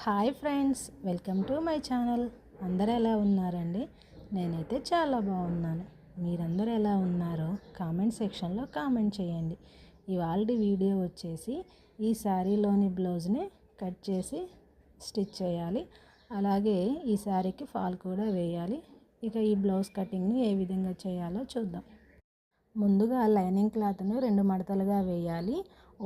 Hi friends, welcome to my channel. అందరూ ఎలా ఉన్నారండి? నేనైతే చాలా బాగున్నాను. మీరందరూ ఎలా ఉన్నారో కామెంట్ సెక్షన్లో కామెంట్ చేయండి. ఇవాళ వీడియో వచ్చేసి ఈ శారీలోని బ్లౌజ్ని కట్ చేసి స్టిచ్ చేయాలి. అలాగే ఈ శారీకి ఫాల్ కూడా వేయాలి. ఇక ఈ బ్లౌజ్ కటింగ్ని ఏ విధంగా చేయాలో చూద్దాం. ముందుగా లైనింగ్ క్లాత్ను 2 మడతలుగా వేయాలి.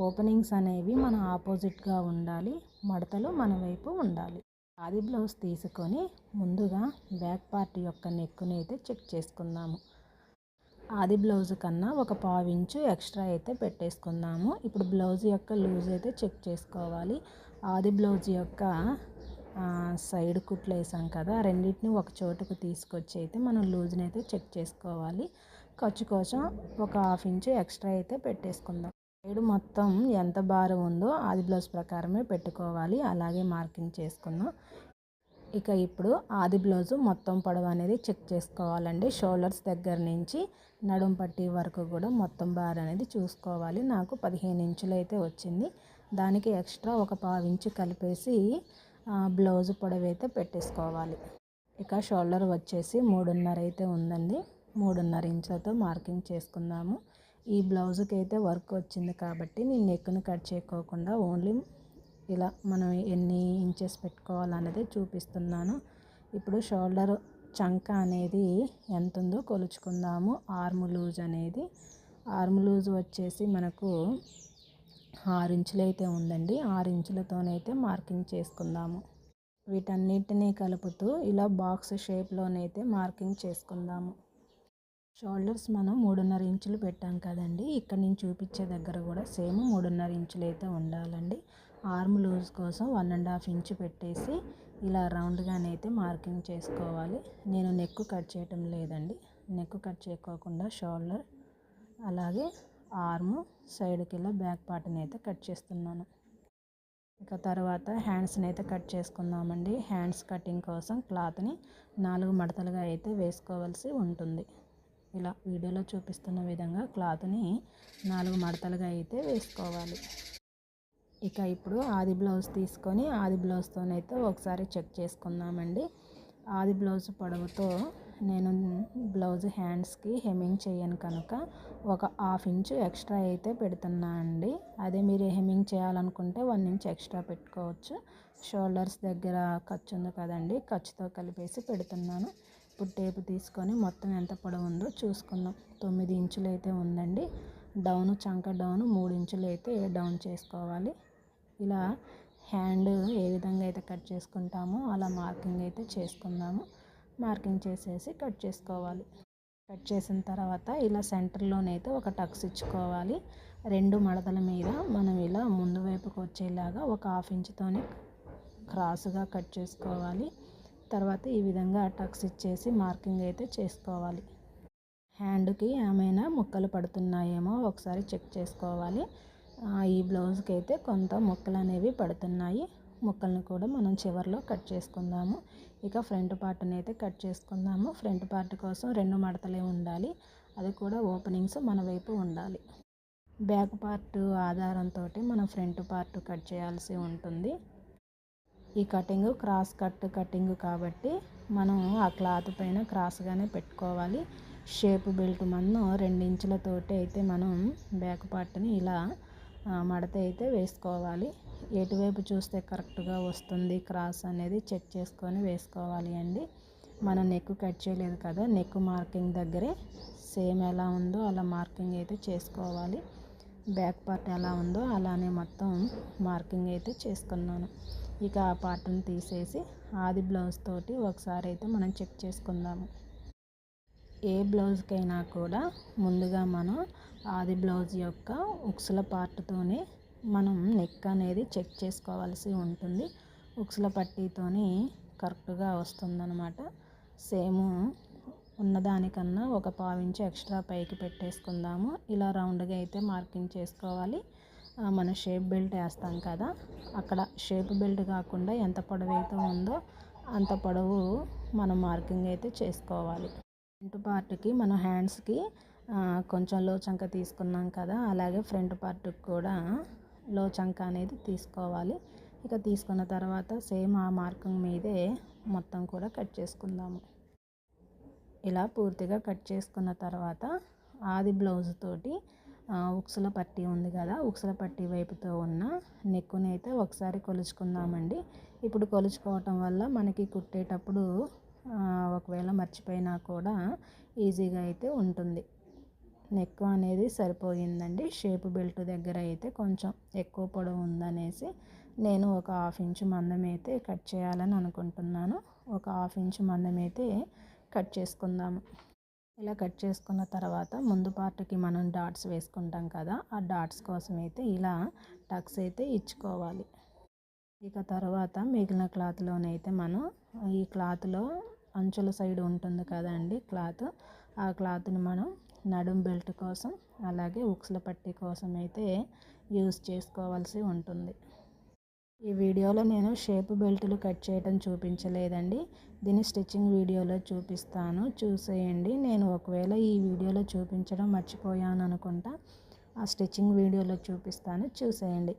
ఓపెనింగ్స్ అనేవి మన ఆపోజిట్గా ఉండాలి, మడతలు మన వైపు ఉండాలి. ఆది బ్లౌజ్ తీసుకొని ముందుగా బ్యాక్ పార్ట్ యొక్క నెక్కుని అయితే చెక్ చేసుకుందాము. ఆది బ్లౌజ్ కన్నా ఒక పావు ఇంచు ఎక్స్ట్రా అయితే పెట్టేసుకుందాము. ఇప్పుడు బ్లౌజ్ యొక్క లూజ్ అయితే చెక్ చేసుకోవాలి. ఆది బ్లౌజ్ యొక్క సైడ్ కుట్లు వేసాం కదా, రెండింటిని ఒక చోటుకు తీసుకొచ్చి అయితే మనం లూజ్ని అయితే చెక్ చేసుకోవాలి. ఖర్చు కోసం ఒక హాఫ్ ఇంచు ఎక్స్ట్రా అయితే పెట్టేసుకుందాం. సైడ్ మొత్తం ఎంత భారం ఉందో ఆది బ్లౌజ్ ప్రకారమే పెట్టుకోవాలి. అలాగే మార్కింగ్ చేసుకుందాం. ఇక ఇప్పుడు ఆది బ్లౌజు మొత్తం పొడవు అనేది చెక్ చేసుకోవాలండి. షోల్డర్స్ దగ్గర నుంచి నడుం పట్టి వరకు కూడా మొత్తం బార్ అనేది చూసుకోవాలి. నాకు 15 ఇంచులు అయితే వచ్చింది. దానికి ఎక్స్ట్రా ఒక పావు ఇంచు కలిపేసి బ్లౌజ్ పొడవు అయితే పెట్టేసుకోవాలి. ఇక షోల్డర్ వచ్చేసి 3.5 అయితే ఉందండి. 3.5 ఇంచులతో మార్కింగ్ చేసుకుందాము. ఈ బ్లౌజ్కి అయితే వర్క్ వచ్చింది కాబట్టి నేను నెక్ను కట్ చేయకోకుండా ఓన్లీ ఇలా మనం ఎన్ని ఇంచెస్ పెట్టుకోవాలనేది చూపిస్తున్నాను. ఇప్పుడు షోల్డర్ చంక అనేది ఎంత ఉందో కొలుచుకుందాము. ఆర్మ్ లూజ్ అనేది వచ్చేసి మనకు 6 ఇంచులు అయితే ఉందండి. 6 ఇంచులతోనైతే మార్కింగ్ చేసుకుందాము. వీటన్నిటినీ కలుపుతూ ఇలా బాక్స్ షేప్లోనైతే మార్కింగ్ చేసుకుందాము. షోల్డర్స్ మనం 3.5 ఇంచులు పెట్టాం కదండి. ఇక్కడ నేను చూపించే దగ్గర కూడా సేమ్ 3.5 ఇంచులు అయితే ఉండాలండి. ఆర్మ్ లూజ్ కోసం 1.5 ఇంచు పెట్టేసి ఇలా రౌండ్గానైతే మార్కింగ్ చేసుకోవాలి. నేను నెక్ కట్ చేయటం లేదండి. నెక్ కట్ చేయకోకుండా షోల్డర్ అలాగే ఆర్మ్ సైడ్కి ఇలా బ్యాక్ పార్ట్ని అయితే కట్ చేస్తున్నాను. ఇక తర్వాత హ్యాండ్స్ని అయితే కట్ చేసుకుందామండి. హ్యాండ్స్ కటింగ్ కోసం క్లాత్ని 4 మడతలుగా అయితే వేసుకోవాల్సి ఉంటుంది. ఇలా వీడియోలో చూపిస్తున్న విధంగా క్లాత్ని 4 మడతలుగా అయితే వేసుకోవాలి. ఇక ఇప్పుడు ఆది బ్లౌజ్ తీసుకొని ఆది బ్లౌజ్తోనైతే ఒకసారి చెక్ చేసుకుందామండి. ఆది బ్లౌజ్ పొడవుతో నేను బ్లౌజ్ హ్యాండ్స్కి హెమ్మింగ్ చేయను కనుక ఒక హాఫ్ ఇంచు ఎక్స్ట్రా అయితే పెడుతున్నా అండి. అదే మీరు హెమ్మింగ్ చేయాలనుకుంటే 1 ఇంచ్ ఎక్స్ట్రా పెట్టుకోవచ్చు. షోల్డర్స్ దగ్గర ఖర్చు ఉంది కదండి, ఖర్చుతో కలిపేసి పెడుతున్నాను. ఇప్పుడు టేపు తీసుకొని మొత్తం ఎంత పొడవు ఉందో చూసుకుందాం. 9 ఇంచులు అయితే ఉందండి. డౌన్ చంక డౌన్ 3 ఇంచులు అయితే డౌన్ చేసుకోవాలి. ఇలా హ్యాండ్ ఏ విధంగా అయితే కట్ చేసుకుంటామో అలా మార్కింగ్ అయితే చేసుకుందాము. మార్కింగ్ చేసేసి కట్ చేసుకోవాలి. కట్ చేసిన తర్వాత ఇలా సెంటర్లోనైతే ఒక టక్స్ ఇచ్చుకోవాలి. 2 మడతల మీద మనం ఇలా ముందు వైపుకు వచ్చేలాగా ఒక హాఫ్ ఇంచుతోనే క్రాస్గా కట్ చేసుకోవాలి. తర్వాత ఈ విధంగా టక్స్ ఇచ్చేసి మార్కింగ్ అయితే చేసుకోవాలి. హ్యాండ్కి ఏమైనా ముక్కలు పడుతున్నాయేమో ఒకసారి చెక్ చేసుకోవాలి. ఈ బ్లౌజ్కి అయితే కొంత ముక్కలు అనేవి పడుతున్నాయి. ముక్కలను కూడా మనం చివరిలో కట్ చేసుకుందాము. ఇక ఫ్రంట్ పార్ట్ని అయితే కట్ చేసుకుందాము. ఫ్రంట్ పార్ట్ కోసం 2 మడతలే ఉండాలి. అది కూడా ఓపెనింగ్స్ మన వైపు ఉండాలి. బ్యాక్ పార్ట్ ఆధారంతో మనం ఫ్రంట్ పార్ట్ కట్ చేయాల్సి ఉంటుంది. ఈ కటింగ్ క్రాస్ కటింగ్ కాబట్టి మనం ఆ క్లాత్ పైన క్రాస్గానే పెట్టుకోవాలి. షేప్ బెల్ట్ మనం 2 ఇంచులతోటి అయితే మనం బ్యాక్ పార్ట్ని ఇలా మడత అయితే వేసుకోవాలి. ఎటువైపు చూస్తే కరెక్ట్గా వస్తుంది క్రాస్ అనేది చెక్ చేసుకొని వేసుకోవాలి అండి. మనం నెక్ కట్ చేయలేదు కదా, నెక్ మార్కింగ్ దగ్గరే సేమ్ ఎలా ఉందో అలా మార్కింగ్ అయితే చేసుకోవాలి. బ్యాక్ పార్ట్ ఎలా ఉందో అలానే మొత్తం మార్కింగ్ అయితే చేసుకున్నాను. ఇక ఆ పార్ట్ని తీసేసి ఆది బ్లౌజ్ తోటి ఒకసారి అయితే మనం చెక్ చేసుకుందాము. ఏ బ్లౌజ్కైనా కూడా ముందుగా మనం ఆది బ్లౌజ్ యొక్క ఉక్సుల పార్ట్తోనే మనం నెక్ అనేది చెక్ చేసుకోవాల్సి ఉంటుంది. ఉక్సుల పట్టీతోని కరెక్ట్గా వస్తుందన్నమాట. సేమ్ ఉన్నదానికన్నా ఒక పావు ఇంచు ఎక్స్ట్రా పైకి పెట్టేసుకుందాము. ఇలా రౌండ్గా అయితే మార్కింగ్ చేసుకోవాలి. మన షేప్ బెల్ట్ వేస్తాం కదా, అక్కడ షేప్ బెల్ట్ కాకుండా ఎంత పొడవు అయితే ఉందో అంత పొడవు మనం మార్కింగ్ అయితే చేసుకోవాలి. ఫ్రంట్ పార్ట్కి మనం హ్యాండ్స్కి కొంచెం లో చంక తీసుకున్నాం కదా, అలాగే ఫ్రంట్ పార్ట్కి కూడా లో చంక అనేది తీసుకోవాలి. ఇక తీసుకున్న తర్వాత సేమ్ ఆ మార్కింగ్ మీదే మొత్తం కూడా కట్ చేసుకుందాము. ఇలా పూర్తిగా కట్ చేసుకున్న తర్వాత ఆది బ్లౌజ్ తోటి ఉక్సుల పట్టీ ఉంది కదా, ఉక్సుల పట్టీ వైపుతో ఉన్న నెక్కుని అయితే ఒకసారి కొలుచుకుందామండి. ఇప్పుడు కొలుచుకోవటం వల్ల మనకి కుట్టేటప్పుడు ఒకవేళ మర్చిపోయినా కూడా ఈజీగా అయితే ఉంటుంది. నెక్ అనేది సరిపోయిందండి. షేప్ బెల్ట్ దగ్గర అయితే కొంచెం ఎక్కువ పొడవు ఉందనేసి నేను ఒక 1/2 ఇంచు మందం అయితే కట్ చేయాలని అనుకుంటున్నాను. ఒక 1/2 ఇంచు మందం అయితే కట్ చేసుకుందాము. ఇలా కట్ చేసుకున్న తర్వాత ముందు పార్ట్కి మనం డాట్స్ వేసుకుంటాం కదా, ఆ డాట్స్ కోసం అయితే ఇలా టక్స్ అయితే ఇచ్చుకోవాలి. ఇక తర్వాత మిగిలిన క్లాత్లోనైతే మనం ఈ క్లాత్లో అంచుల సైడ్ ఉంటుంది కదండి క్లాత్, ఆ క్లాత్ని మనం నడుం బెల్ట్ కోసం అలాగే ఉక్సుల పట్టీ కోసం అయితే యూస్ చేసుకోవాల్సి ఉంటుంది. ఈ వీడియోలో నేను షేప్ బెల్టులు కట్ చేయడం చూపించలేదండి. దీన్ని స్టిచ్చింగ్ వీడియోలో చూపిస్తాను, చూసేయండి. నేను ఒకవేళ ఈ వీడియోలో చూపించడం మర్చిపోయాను అనుకుంటా, ఆ స్టిచ్చింగ్ వీడియోలో చూపిస్తాను, చూసేయండి.